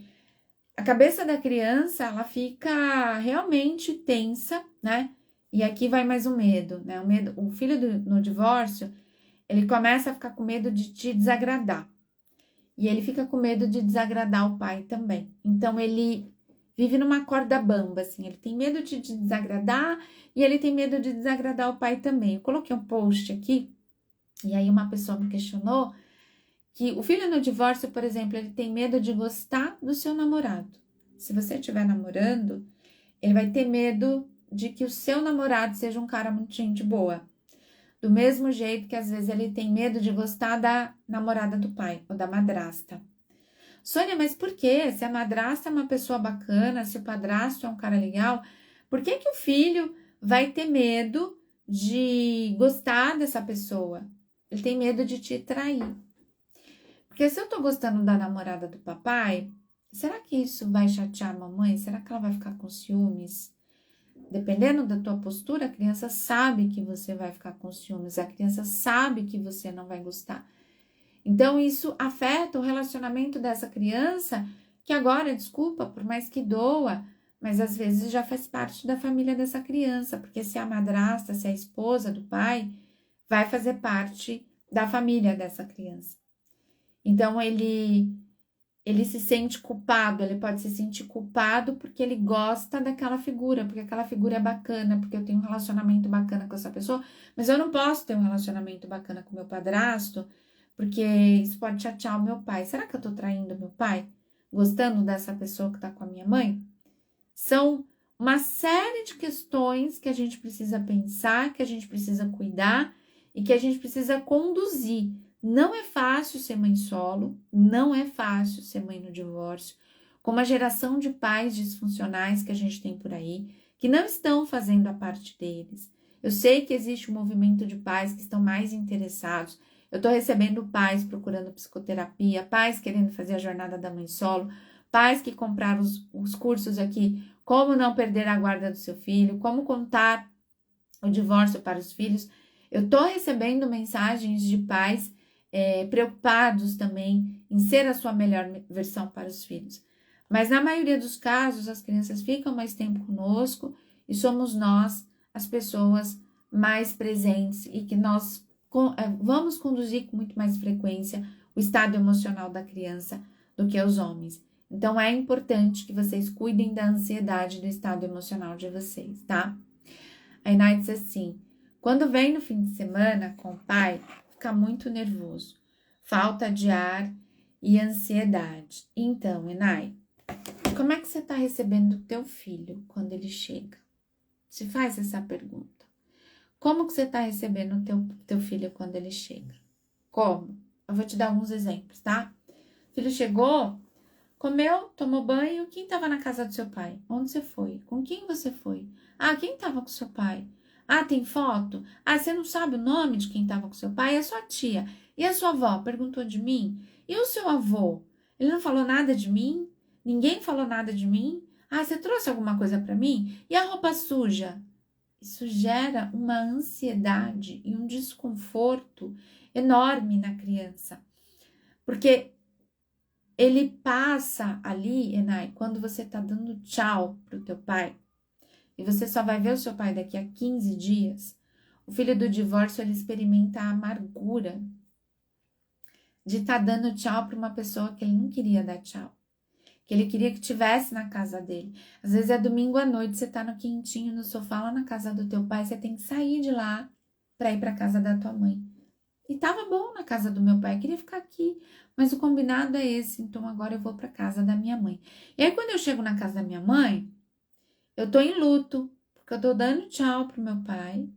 Speaker 1: a cabeça da criança, ela fica realmente tensa, né? E aqui vai mais o medo, né? O filho no divórcio, ele começa a ficar com medo de te desagradar. E ele fica com medo de desagradar o pai também. Então, ele vive numa corda bamba, assim. Ele tem medo de desagradar e ele tem medo de desagradar o pai também. Eu coloquei um post aqui, e aí uma pessoa me questionou que o filho no divórcio, por exemplo, ele tem medo de gostar do seu namorado. Se você estiver namorando, ele vai ter medo de que o seu namorado seja um cara muito gente boa. Do mesmo jeito que às vezes ele tem medo de gostar da namorada do pai ou da madrasta. Sônia, mas por quê? Se a madrasta é uma pessoa bacana, se o padrasto é um cara legal, por que que o filho vai ter medo de gostar dessa pessoa? Ele tem medo de te trair. Porque se eu tô gostando da namorada do papai, será que isso vai chatear a mamãe? Será que ela vai ficar com ciúmes? Dependendo da tua postura, a criança sabe que você vai ficar com ciúmes, a criança sabe que você não vai gostar. Então, isso afeta o relacionamento dessa criança, que agora, desculpa, por mais que doa, mas às vezes já faz parte da família dessa criança, porque se é a madrasta, se é a esposa do pai, vai fazer parte da família dessa criança. Então, ele se sente culpado, ele pode se sentir culpado porque ele gosta daquela figura, porque aquela figura é bacana, porque eu tenho um relacionamento bacana com essa pessoa, mas eu não posso ter um relacionamento bacana com meu padrasto, porque isso pode chatear o meu pai. Será que eu tô traindo meu pai? Gostando dessa pessoa que tá com a minha mãe? São uma série de questões que a gente precisa pensar, que a gente precisa cuidar e que a gente precisa conduzir. Não é fácil ser mãe solo, não é fácil ser mãe no divórcio, com uma geração de pais disfuncionais que a gente tem por aí, que não estão fazendo a parte deles. Eu sei que existe um movimento de pais que estão mais interessados. Eu estou recebendo pais procurando psicoterapia, pais querendo fazer a jornada da mãe solo, pais que compraram os cursos aqui, como não perder a guarda do seu filho, como contar o divórcio para os filhos. Eu estou recebendo mensagens de pais preocupados também em ser a sua melhor versão para os filhos. Mas na maioria dos casos, as crianças ficam mais tempo conosco e somos nós, as pessoas mais presentes e que nós vamos conduzir com muito mais frequência o estado emocional da criança do que os homens. Então, é importante que vocês cuidem da ansiedade do estado emocional de vocês, tá? A Inai diz assim, quando vem no fim de semana com o pai, fica muito nervoso, falta de ar e ansiedade. Então, Inai, como é que você está recebendo o teu filho quando ele chega? Se faz essa pergunta. Como que você está recebendo o teu filho quando ele chega? Como? Eu vou te dar alguns exemplos, tá? O filho chegou, comeu, tomou banho, quem estava na casa do seu pai? Onde você foi? Com quem você foi? Ah, quem estava com seu pai? Ah, tem foto? Ah, você não sabe o nome de quem estava com seu pai? É sua tia. E a sua avó perguntou de mim? E o seu avô? Ele não falou nada de mim? Ninguém falou nada de mim? Ah, você trouxe alguma coisa para mim? E a roupa suja? Isso gera uma ansiedade e um desconforto enorme na criança. Porque ele passa ali, Enai, quando você tá dando tchau pro teu pai, e você só vai ver o seu pai daqui a 15 dias, o filho do divórcio, ele experimenta a amargura de estar dando tchau para uma pessoa que ele não queria dar tchau. que ele queria que tivesse na casa dele. Às vezes é domingo à noite, você tá no quentinho, no sofá, lá na casa do teu pai, você tem que sair de lá para ir para casa da tua mãe. E tava bom na casa do meu pai, eu queria ficar aqui, mas o combinado é esse, então agora eu vou para casa da minha mãe. E aí quando eu chego na casa da minha mãe, eu tô em luto, porque eu tô dando tchau pro meu pai.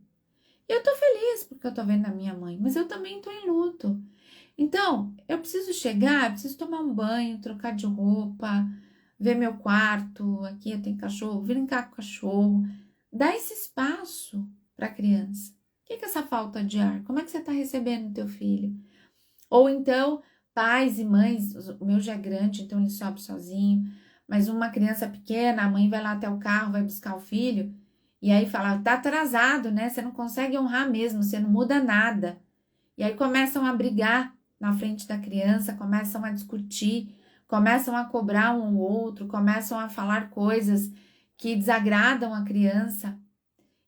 Speaker 1: E eu tô feliz porque eu tô vendo a minha mãe, mas eu também tô em luto. Então, eu preciso chegar, eu preciso tomar um banho, trocar de roupa, ver meu quarto, aqui eu tenho cachorro, brincar com o cachorro, dar esse espaço para a criança. O que é essa falta de ar? Como é que você está recebendo o teu filho? Ou então, pais e mães, o meu já é grande, então ele sobe sozinho, mas uma criança pequena, a mãe vai lá até o carro, vai buscar o filho, e aí fala, tá atrasado, né? Você não consegue honrar mesmo, você não muda nada. E aí começam a brigar na frente da criança, começam a discutir, começam a cobrar um ou outro, começam a falar coisas que desagradam a criança.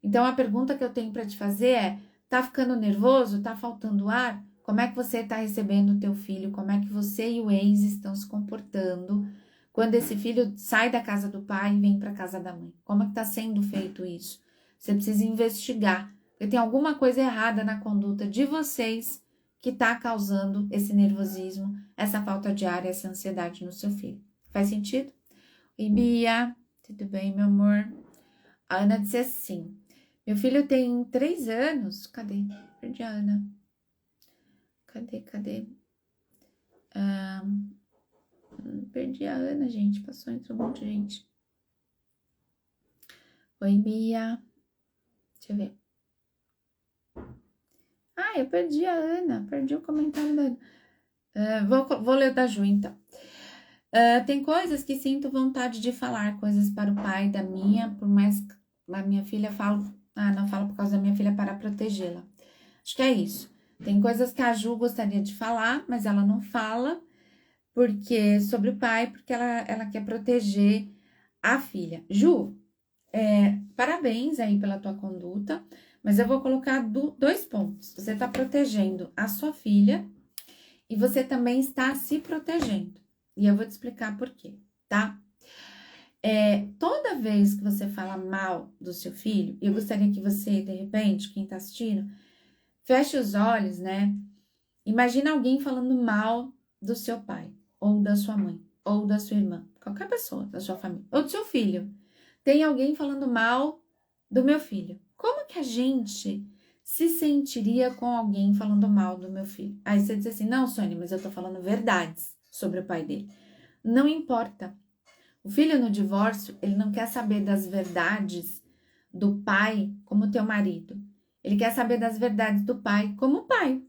Speaker 1: Então a pergunta que eu tenho para te fazer é: tá ficando nervoso? Tá faltando ar? Como é que você está recebendo o teu filho? Como é que você e o ex estão se comportando quando esse filho sai da casa do pai e vem para a casa da mãe? Como é que está sendo feito isso? Você precisa investigar, porque tem alguma coisa errada na conduta de vocês que está causando esse nervosismo, essa falta de ar, essa ansiedade no seu filho. Faz sentido? Oi, Bia, tudo bem, meu amor? A Ana disse assim: meu filho tem 3 anos. Cadê? Perdi a Ana. Cadê? Perdi a Ana, gente. Passou entre um monte de gente. Oi, Bia. Deixa eu ver. Eu perdi a Ana. Perdi o comentário da Ana. Vou ler o da Ju, então. Tem coisas que sinto vontade de falar, coisas para o pai da minha, por mais que a minha filha fala. Não falo por causa da minha filha para protegê-la. Acho que é isso. Tem coisas que a Ju gostaria de falar, mas ela não fala, porque sobre o pai, porque ela quer proteger a filha. Ju, parabéns aí pela tua conduta, mas eu vou colocar 2 pontos. Você está protegendo a sua filha e você também está se protegendo. E eu vou te explicar por quê, tá? Toda vez que você fala mal do seu filho, eu gostaria que você, de repente, quem tá assistindo, feche os olhos, né? Imagina alguém falando mal do seu pai, ou da sua mãe, ou da sua irmã, qualquer pessoa da sua família, ou do seu filho. Tem alguém falando mal do meu filho. Como que a gente se sentiria com alguém falando mal do meu filho? Aí você diz assim: não, Sônia, mas eu tô falando verdades sobre o pai dele. Não importa. O filho no divórcio, ele não quer saber das verdades do pai como teu marido. Ele quer saber das verdades do pai como pai.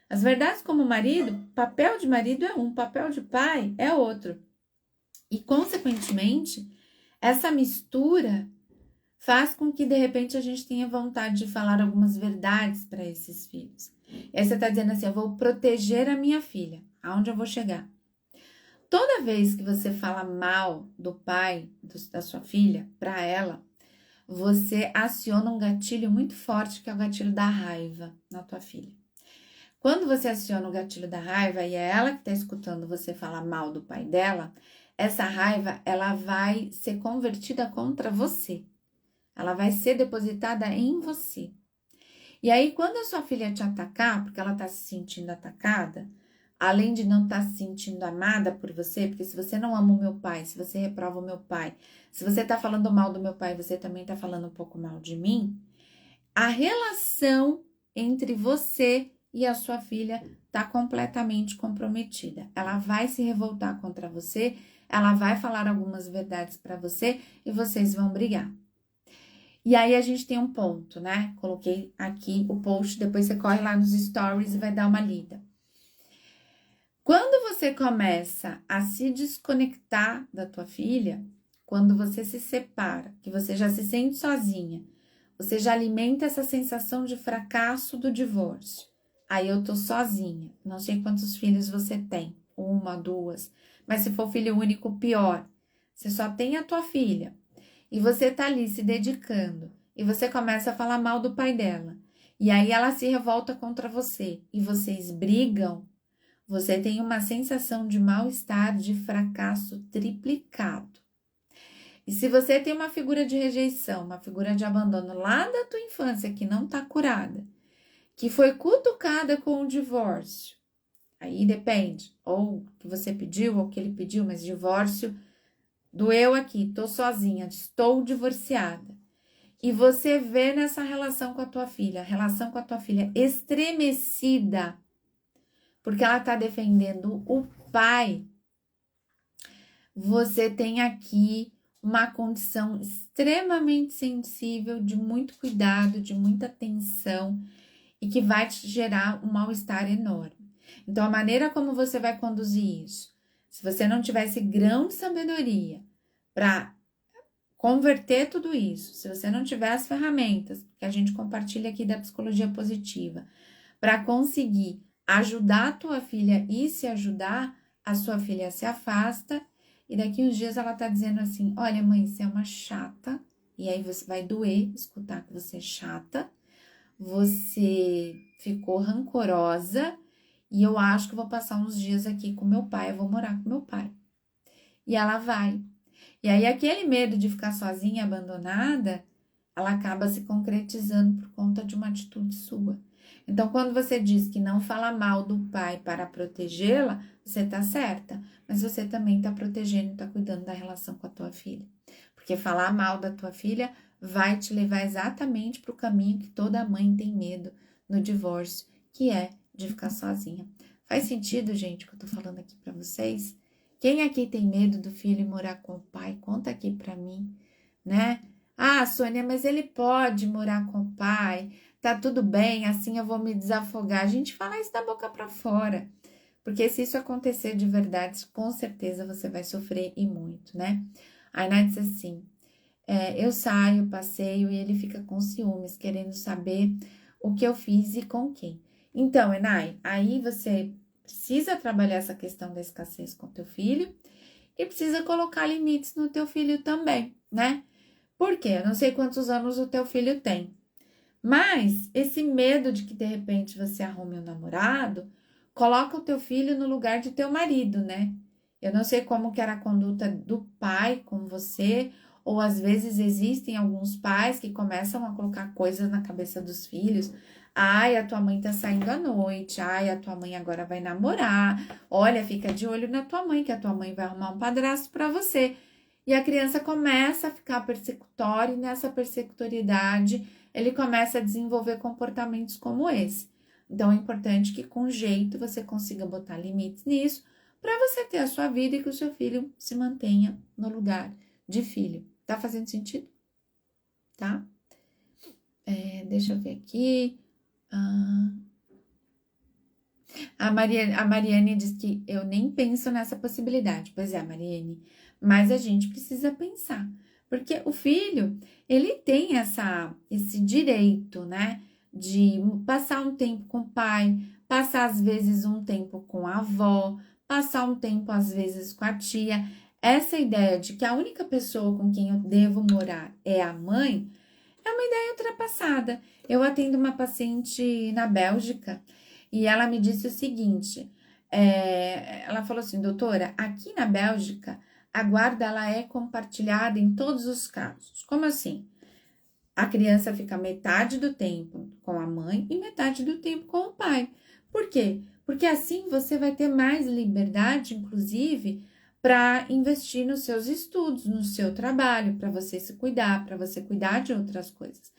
Speaker 1: As verdades como marido, papel de marido é um, papel de pai é outro. E, consequentemente, essa mistura faz com que, de repente, a gente tenha vontade de falar algumas verdades para esses filhos. E aí você está dizendo assim: eu vou proteger a minha filha. Aonde eu vou chegar? Toda vez que você fala mal do pai da sua filha para ela, você aciona um gatilho muito forte, que é o gatilho da raiva na tua filha. Quando você aciona o gatilho da raiva e é ela que está escutando você falar mal do pai dela, essa raiva ela vai ser convertida contra você. Ela vai ser depositada em você. E aí, quando a sua filha te atacar, porque ela está se sentindo atacada, além de não estar se sentindo amada por você, porque se você não ama o meu pai, se você reprova o meu pai, se você está falando mal do meu pai, você também está falando um pouco mal de mim, a relação entre você e a sua filha está completamente comprometida. Ela vai se revoltar contra você, ela vai falar algumas verdades para você e vocês vão brigar. E aí a gente tem um ponto, né? Coloquei aqui o post, depois você corre lá nos stories e vai dar uma lida. Quando você começa a se desconectar da tua filha, quando você se separa, que você já se sente sozinha, você já alimenta essa sensação de fracasso do divórcio. Aí eu tô sozinha, não sei quantos filhos você tem, 1, 2, mas se for filho único, pior. Você só tem a tua filha e você tá ali se dedicando e você começa a falar mal do pai dela. E aí ela se revolta contra você e vocês brigam. você tem uma sensação de mal-estar, de fracasso triplicado. E se você tem uma figura de rejeição, uma figura de abandono lá da tua infância que não está curada, que foi cutucada com o divórcio, aí depende, ou que você pediu ou que ele pediu, mas divórcio, doeu aqui, tô sozinha, estou divorciada. E você vê nessa relação com a tua filha, a relação com a tua filha estremecida, porque ela tá defendendo o pai. Você tem aqui uma condição extremamente sensível, de muito cuidado, de muita atenção e que vai te gerar um mal-estar enorme. Então, a maneira como você vai conduzir isso, se você não tivesse grão de sabedoria para converter tudo isso, se você não tiver as ferramentas que a gente compartilha aqui da psicologia positiva, para conseguir ajudar a tua filha e se ajudar, a sua filha se afasta e daqui uns dias ela tá dizendo assim, olha mãe, você é uma chata, e aí você vai doer escutar que você é chata, você ficou rancorosa e eu acho que vou passar uns dias aqui com meu pai, eu vou morar com meu pai. E ela vai. E aí aquele medo de ficar sozinha, abandonada, ela acaba se concretizando por conta de uma atitude sua. Então, quando você diz que não fala mal do pai para protegê-la, você tá certa, mas você também tá protegendo, tá cuidando da relação com a tua filha. Porque falar mal da tua filha vai te levar exatamente para o caminho que toda mãe tem medo no divórcio, que é de ficar sozinha. Faz sentido, gente, o que eu tô falando aqui para vocês? Quem aqui tem medo do filho morar com o pai? Conta aqui para mim, né? Ah, Sônia, mas ele pode morar com o pai, tá tudo bem, assim eu vou me desafogar. A gente fala isso da boca para fora, porque se isso acontecer de verdade, com certeza você vai sofrer e muito, né? A Nath disse assim, eu saio, passeio e ele fica com ciúmes, querendo saber o que eu fiz e com quem. Então, Enai, aí você precisa trabalhar essa questão da escassez com teu filho e precisa colocar limites no teu filho também, né? Por quê? Eu não sei quantos anos o teu filho tem, mas esse medo de que de repente você arrume um namorado, coloca o teu filho no lugar de teu marido, né? Eu não sei como que era a conduta do pai com você, ou às vezes existem alguns pais que começam a colocar coisas na cabeça dos filhos. Ai, a tua mãe tá saindo à noite. Ai, a tua mãe agora vai namorar. Olha, fica de olho na tua mãe, que a tua mãe vai arrumar um padrasto para você. E a criança começa a ficar persecutória e nessa persecutoriedade ele começa a desenvolver comportamentos como esse. Então, é importante que com jeito você consiga botar limites nisso para você ter a sua vida e que o seu filho se mantenha no lugar de filho. Tá fazendo sentido? Tá? Deixa eu ver aqui. A Mariane diz que eu nem penso nessa possibilidade. Pois é, Mariane, mas a gente precisa pensar. Porque o filho, ele tem esse direito, né? De passar um tempo com o pai, passar às vezes um tempo com a avó, passar um tempo às vezes com a tia. Essa ideia de que a única pessoa com quem eu devo morar é a mãe, é uma ideia ultrapassada. Eu atendo uma paciente na Bélgica e ela me disse o seguinte, ela falou assim, doutora, aqui na Bélgica, a guarda ela é compartilhada em todos os casos. Como assim? A criança fica metade do tempo com a mãe e metade do tempo com o pai. Por quê? Porque assim você vai ter mais liberdade, inclusive, para investir nos seus estudos, no seu trabalho, para você se cuidar, para você cuidar de outras coisas.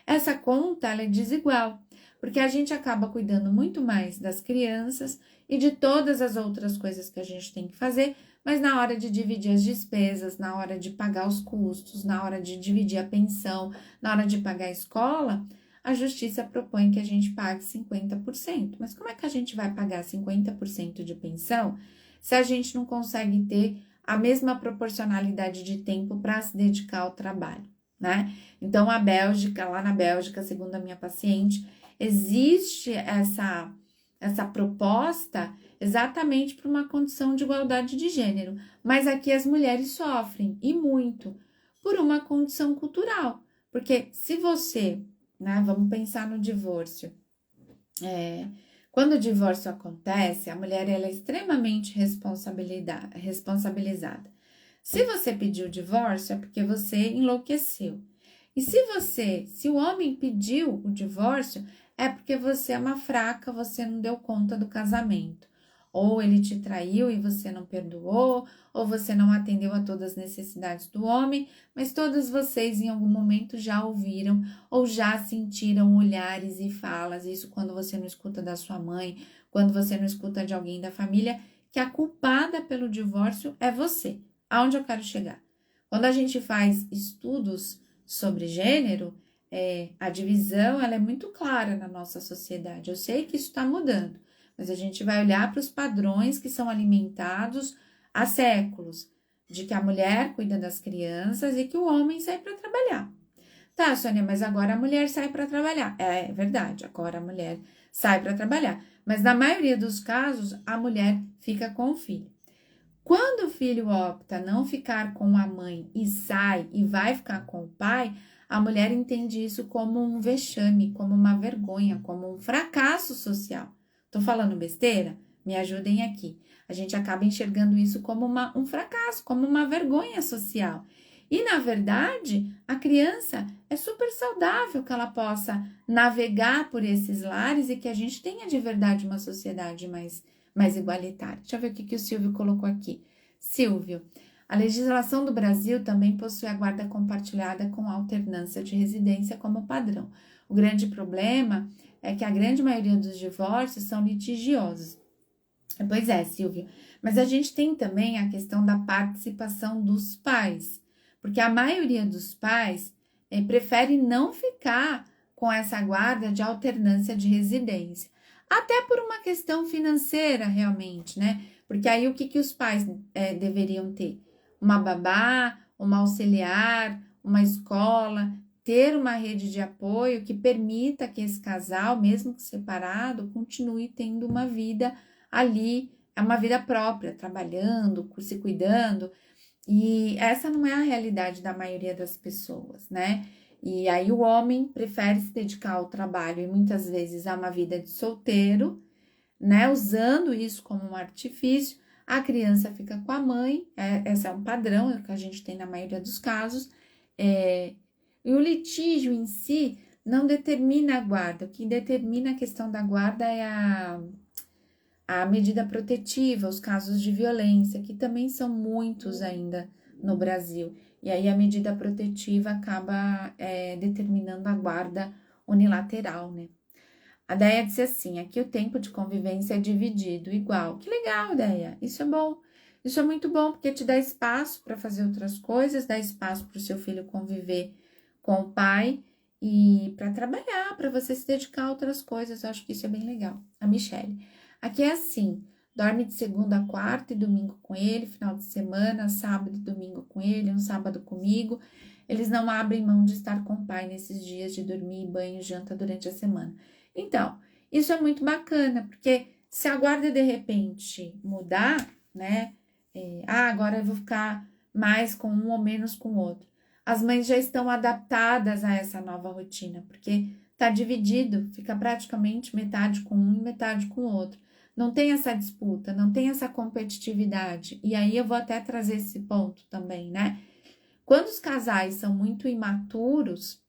Speaker 1: Essa conta ela é desigual, porque a gente acaba cuidando muito mais das crianças e de todas as outras coisas que a gente tem que fazer, mas na hora de dividir as despesas, na hora de pagar os custos, na hora de dividir a pensão, na hora de pagar a escola, a justiça propõe que a gente pague 50%. Mas como é que a gente vai pagar 50% de pensão se a gente não consegue ter a mesma proporcionalidade de tempo para se dedicar ao trabalho, né? Então, lá na Bélgica, segundo a minha paciente, existe essa proposta exatamente por uma condição de igualdade de gênero, mas aqui as mulheres sofrem, e muito, por uma condição cultural, porque se você, né, vamos pensar no divórcio, Quando o divórcio acontece, a mulher ela é extremamente responsabilizada. Se você pediu o divórcio, é porque você enlouqueceu. E se o homem pediu o divórcio, é porque você é uma fraca, você não deu conta do casamento. Ou ele te traiu e você não perdoou, ou você não atendeu a todas as necessidades do homem, mas todas vocês em algum momento já ouviram ou já sentiram olhares e falas, isso quando você não escuta da sua mãe, quando você não escuta de alguém da família, que a culpada pelo divórcio é você. Aonde eu quero chegar? Quando a gente faz estudos sobre gênero, a divisão ela é muito clara na nossa sociedade. Eu sei que isso está mudando, mas a gente vai olhar para os padrões que são alimentados há séculos, de que a mulher cuida das crianças e que o homem sai para trabalhar. Tá, Sônia, mas agora a mulher sai para trabalhar. É verdade, agora a mulher sai para trabalhar. Mas na maioria dos casos, a mulher fica com o filho. Quando o filho opta não ficar com a mãe e sai e vai ficar com o pai, a mulher entende isso como um vexame, como uma vergonha, como um fracasso social. Tô falando besteira? Me ajudem aqui. A gente acaba enxergando isso como um fracasso, como uma vergonha social. E, na verdade, a criança é super saudável que ela possa navegar por esses lares e que a gente tenha de verdade uma sociedade mais igualitária. Deixa eu ver o que o Silvio colocou aqui. Silvio, a legislação do Brasil também possui a guarda compartilhada com alternância de residência como padrão. O grande problema é que a grande maioria dos divórcios são litigiosos. Pois é, Silvio, mas a gente tem também a questão da participação dos pais, porque a maioria dos pais prefere não ficar com essa guarda de alternância de residência, até por uma questão financeira, realmente, né? Porque aí o que os pais deveriam ter? Uma babá, uma auxiliar, uma escola, ter uma rede de apoio que permita que esse casal, mesmo que separado, continue tendo uma vida ali, é uma vida própria, trabalhando, se cuidando, e essa não é a realidade da maioria das pessoas, né? E aí o homem prefere se dedicar ao trabalho e muitas vezes a uma vida de solteiro, né? Usando isso como um artifício, a criança fica com a mãe, esse é um padrão, é o que a gente tem na maioria dos casos, e o litígio em si não determina a guarda, o que determina a questão da guarda é a medida protetiva, os casos de violência, que também são muitos ainda no Brasil. E aí a medida protetiva acaba determinando a guarda unilateral, né? A Deia disse assim, aqui o tempo de convivência é dividido, igual. Que legal, Deia, isso é bom. Isso é muito bom, porque te dá espaço para fazer outras coisas, dá espaço para o seu filho conviver com o pai e para trabalhar, para você se dedicar a outras coisas. Eu acho que isso é bem legal. A Michelle. Aqui é assim, dorme de segunda a quarta e domingo com ele, final de semana, sábado e domingo com ele, um sábado comigo. Eles não abrem mão de estar com o pai nesses dias de dormir, banho, janta durante a semana. Então, isso é muito bacana, porque se a guarda de repente mudar, né? Agora eu vou ficar mais com um ou menos com o outro. As mães já estão adaptadas a essa nova rotina, porque tá dividido, fica praticamente metade com um e metade com o outro. Não tem essa disputa, não tem essa competitividade. E aí eu vou até trazer esse ponto também, né? Quando os casais são muito imaturos,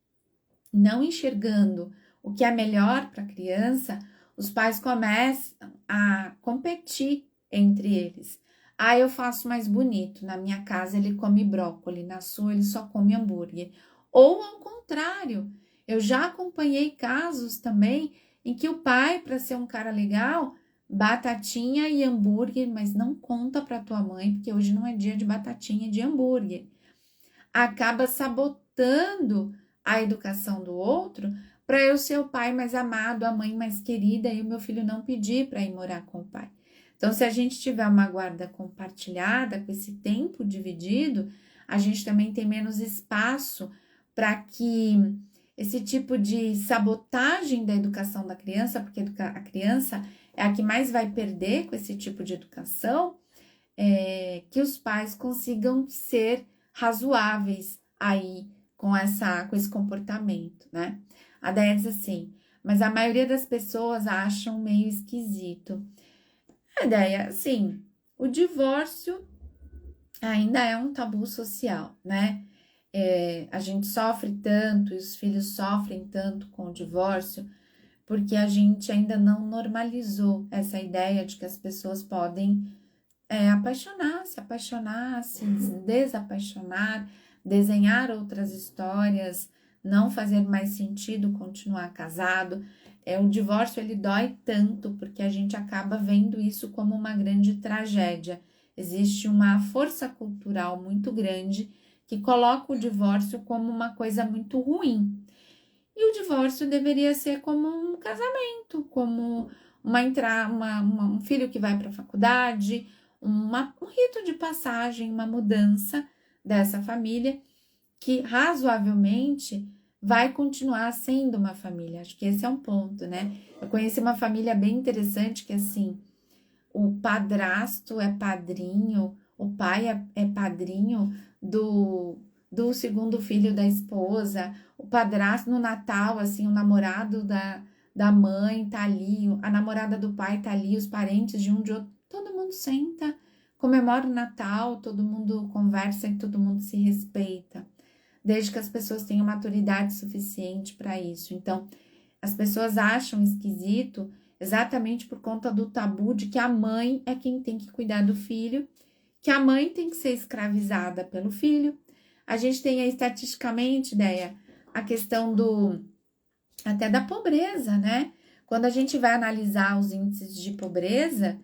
Speaker 1: não enxergando o que é melhor para a criança, os pais começam a competir entre eles. Eu faço mais bonito, na minha casa ele come brócolis, na sua ele só come hambúrguer. Ou ao contrário, eu já acompanhei casos também em que o pai, para ser um cara legal, batatinha e hambúrguer, mas não conta para tua mãe, porque hoje não é dia de batatinha e de hambúrguer. Acaba sabotando a educação do outro para eu ser o pai mais amado, a mãe mais querida e o meu filho não pedir para ir morar com o pai. Então, se a gente tiver uma guarda compartilhada, com esse tempo dividido, a gente também tem menos espaço para que esse tipo de sabotagem da educação da criança, porque a criança é a que mais vai perder com esse tipo de educação, que os pais consigam ser razoáveis aí com esse comportamento, né? A Déia diz assim, mas a maioria das pessoas acham meio esquisito. A ideia, assim, o divórcio ainda é um tabu social, né? A gente sofre tanto e os filhos sofrem tanto com o divórcio porque a gente ainda não normalizou essa ideia de que as pessoas podem se apaixonar, se desapaixonar, desenhar outras histórias, não fazer mais sentido continuar casado. O divórcio ele dói tanto porque a gente acaba vendo isso como uma grande tragédia. Existe uma força cultural muito grande que coloca o divórcio como uma coisa muito ruim. E o divórcio deveria ser como um casamento, como um filho que vai para a faculdade, um rito de passagem, uma mudança dessa família que razoavelmente vai continuar sendo uma família. Acho que esse é um ponto, né? Eu conheci uma família bem interessante que, assim, o padrasto é padrinho, o pai é padrinho do segundo filho da esposa, o padrasto no Natal, assim, o namorado da mãe tá ali, a namorada do pai tá ali, os parentes de um de outro, todo mundo senta, comemora o Natal, todo mundo conversa e todo mundo se respeita, desde que as pessoas tenham maturidade suficiente para isso. Então, as pessoas acham esquisito exatamente por conta do tabu de que a mãe é quem tem que cuidar do filho, que a mãe tem que ser escravizada pelo filho. A gente tem aí estatisticamente, ideia, a questão até da pobreza, né? Quando a gente vai analisar os índices de pobreza,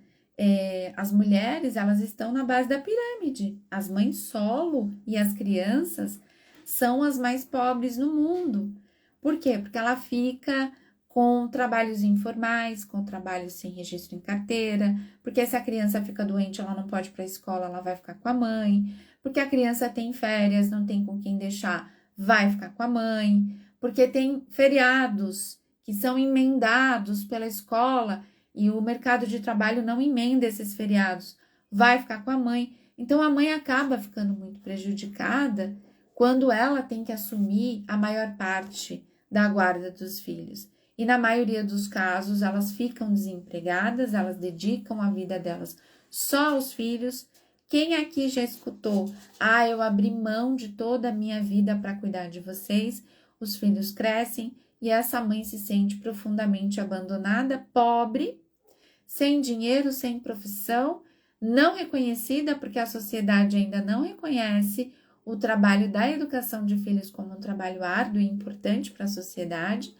Speaker 1: as mulheres, elas estão na base da pirâmide. As mães solo e as crianças são as mais pobres no mundo. Por quê? Porque ela fica com trabalhos informais, com trabalhos sem registro em carteira, porque se a criança fica doente, ela não pode ir para a escola, ela vai ficar com a mãe, porque a criança tem férias, não tem com quem deixar, vai ficar com a mãe, porque tem feriados que são emendados pela escola e o mercado de trabalho não emenda esses feriados, vai ficar com a mãe. Então a mãe acaba ficando muito prejudicada quando ela tem que assumir a maior parte da guarda dos filhos. E na maioria dos casos, elas ficam desempregadas, elas dedicam a vida delas só aos filhos. Quem aqui já escutou? Eu abri mão de toda a minha vida para cuidar de vocês. Os filhos crescem e essa mãe se sente profundamente abandonada, pobre, sem dinheiro, sem profissão, não reconhecida, porque a sociedade ainda não reconhece o trabalho da educação de filhos como um trabalho árduo e importante para a sociedade.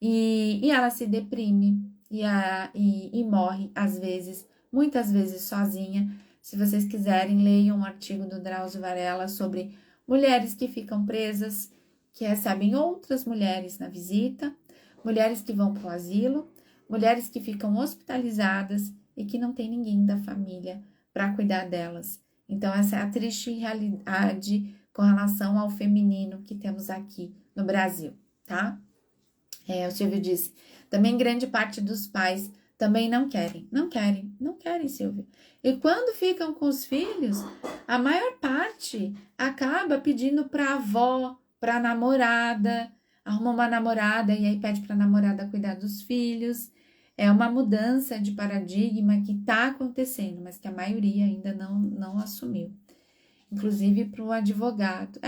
Speaker 1: E ela se deprime e morre, às vezes, muitas vezes sozinha. Se vocês quiserem, leiam um artigo do Drauzio Varela sobre mulheres que ficam presas, que recebem outras mulheres na visita, mulheres que vão para o asilo, mulheres que ficam hospitalizadas e que não tem ninguém da família para cuidar delas. Então, essa é a triste realidade com relação ao feminino que temos aqui no Brasil, tá? O Silvio disse, também grande parte dos pais também não querem, Silvio. E quando ficam com os filhos, a maior parte acaba pedindo para a avó, para a namorada, arruma uma namorada e aí pede para a namorada cuidar dos filhos. É uma mudança de paradigma que está acontecendo, mas que a maioria ainda não assumiu. Inclusive para o advogado.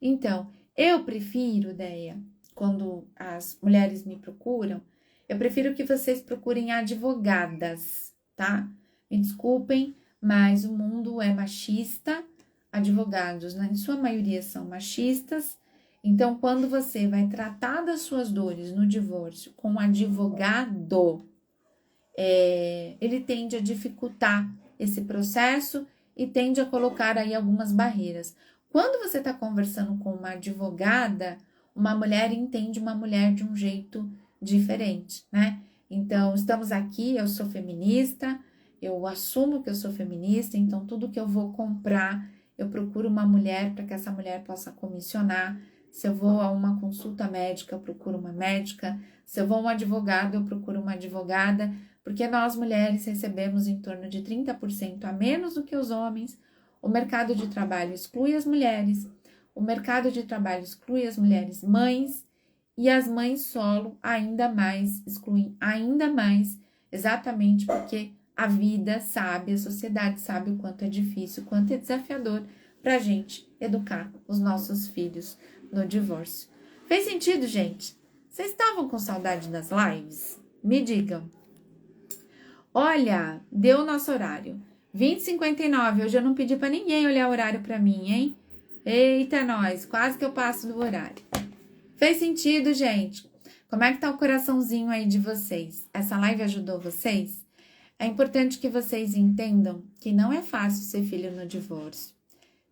Speaker 1: Então, eu prefiro, Deia, quando as mulheres me procuram, eu prefiro que vocês procurem advogadas, tá? Me desculpem, mas o mundo é machista, advogados, em sua maioria, são machistas. Então, quando você vai tratar das suas dores no divórcio com um advogado, ele tende a dificultar esse processo e tende a colocar aí algumas barreiras. Quando você está conversando com uma advogada, uma mulher entende uma mulher de um jeito diferente, né? Então, estamos aqui, eu sou feminista, eu assumo que eu sou feminista, então tudo que eu vou comprar, eu procuro uma mulher para que essa mulher possa comissionar. Se eu vou a uma consulta médica, eu procuro uma médica. Se eu vou a um advogado, eu procuro uma advogada, porque nós mulheres recebemos em torno de 30% a menos do que os homens. O mercado de trabalho exclui as mulheres, o mercado de trabalho exclui as mulheres mães e as mães solo ainda mais, excluem ainda mais, exatamente porque a vida sabe, a sociedade sabe o quanto é difícil, o quanto é desafiador para a gente educar os nossos filhos no divórcio. Fez sentido, gente? Vocês estavam com saudade das lives? Me digam. Olha, deu o nosso horário. 20h59, hoje eu não pedi para ninguém olhar o horário para mim, hein? Eita, nós, quase que eu passo do horário. Fez sentido, gente? Como é que tá o coraçãozinho aí de vocês? Essa live ajudou vocês? É importante que vocês entendam que não é fácil ser filho no divórcio.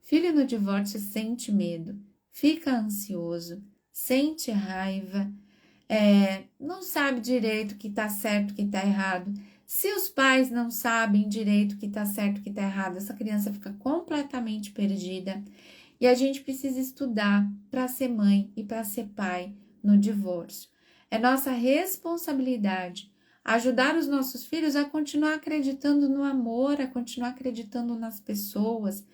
Speaker 1: Filho no divórcio sente medo, fica ansioso, sente raiva, não sabe direito o que tá certo, o que tá errado. Se os pais não sabem direito o que tá certo, o que tá errado, essa criança fica completamente perdida. E a gente precisa estudar para ser mãe e para ser pai no divórcio. É nossa responsabilidade ajudar os nossos filhos a continuar acreditando no amor, a continuar acreditando nas pessoas.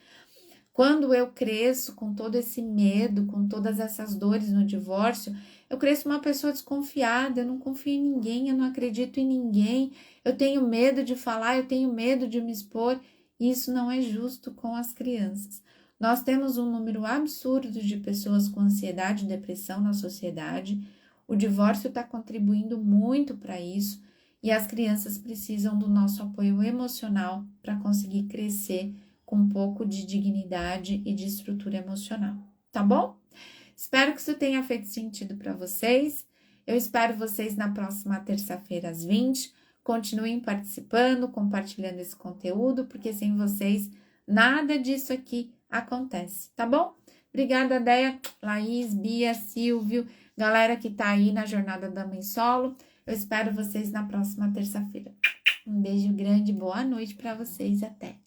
Speaker 1: Quando eu cresço com todo esse medo, com todas essas dores no divórcio, eu cresço uma pessoa desconfiada, eu não confio em ninguém, eu não acredito em ninguém, eu tenho medo de falar, eu tenho medo de me expor, e isso não é justo com as crianças. Nós temos um número absurdo de pessoas com ansiedade e depressão na sociedade, o divórcio está contribuindo muito para isso, e as crianças precisam do nosso apoio emocional para conseguir crescer com um pouco de dignidade e de estrutura emocional, tá bom? Espero que isso tenha feito sentido para vocês. Eu espero vocês na próxima terça-feira às 20. Continuem participando, compartilhando esse conteúdo, porque sem vocês nada disso aqui acontece, tá bom? Obrigada, Deia, Laís, Bia, Silvio, galera que tá aí na jornada da mãe solo. Eu espero vocês na próxima terça-feira. Um beijo grande, boa noite para vocês, até!